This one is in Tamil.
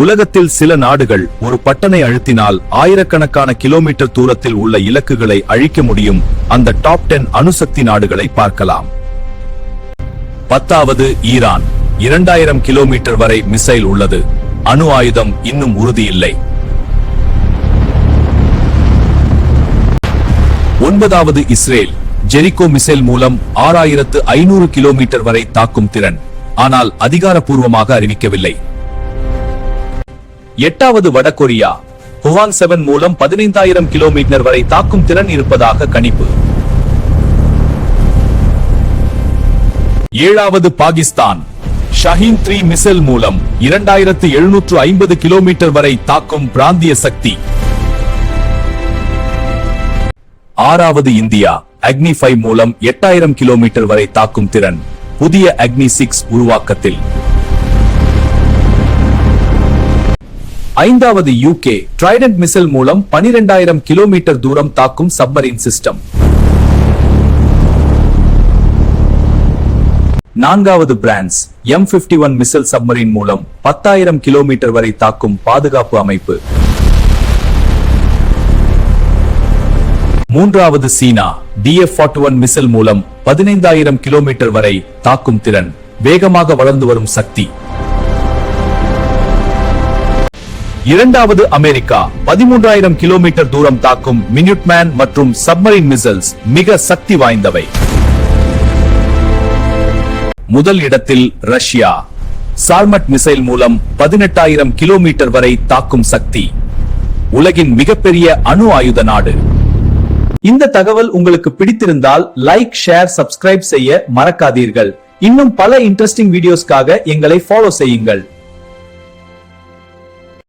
உலகத்தில் சில நாடுகள் ஒரு பட்டனை அழுத்தினால் ஆயிரக்கணக்கான கிலோமீட்டர் தூரத்தில் உள்ள இலக்குகளை அழிக்க முடியும். அந்த டாப் 10 அணுசக்தி நாடுகளை பார்க்கலாம். 10வது ஈரான். 2000 கிலோமீட்டர் வரை மிசைல் உள்ளது. அணு ஆயுதம் இன்னும் உறுதியில்லை. 9வது இஸ்ரேல். ஜெரிகோ மிசைல் மூலம் 6500 கிலோமீட்டர் வரை தாக்கும் திறன், ஆனால் அதிகாரப்பூர்வமாக அறிவிக்கவில்லை. 8வது வடகொரியா. ஹுவான் 7 மூலம் 15000 கிலோமீட்டர் வரை தாக்கும் திறன் இருப்பதாக கணிப்பு. 7வது பாகிஸ்தான். ஷஹீன் 3 மிசைல் மூலம் 2750 கிலோமீட்டர் வரை தாக்கும் பிராந்திய சக்தி. 6வது இந்தியா. அக்னி 5 மூலம் 8000 கிலோமீட்டர் வரை தாக்கும் திறன், புதிய அக்னி 6 உருவாக்கத்தில். 5வது யூகே. ட்ரைடன்ட் மிசைல் மூலம் 12000 கிலோமீட்டர் தூரம் தாக்கும் சப்மரீன் சிஸ்டம். 4வது பிரான்ஸ். M51 மிசைல் சப்மரீன் மூலம் 10000 கிலோமீட்டர் வரை தாக்கும் பாதுகாப்பு அமைப்பு. 3வது சீனா. DF-41 மிசைல் மூலம் 15000 கிலோமீட்டர் வரை தாக்கும் திறன், வேகமாக வளர்ந்து வரும் சக்தி. 2வது அமெரிக்கா. 13000 கிலோமீட்டர் தூரம் தாக்கும் மினிட்மேன் மற்றும் சப்மரீன் மிசைல்ஸ் மிக சக்தி வாய்ந்தவை. முதல் இடத்தில் ரஷ்யா. சார்மட் மிசைல் மூலம் 18000 கிலோமீட்டர் வரை தாக்கும் சக்தி, உலகின் மிகப்பெரிய அணு ஆயுத நாடு. இந்த தகவல் உங்களுக்கு பிடித்திருந்தால் லைக், ஷேர், சப்ஸ்கிரைப் செய்ய மறக்காதீர்கள். இன்னும் பல இன்ட்ரெஸ்டிங் வீடியோஸ்க்காக எங்களை ஃபாலோ செய்யுங்கள்.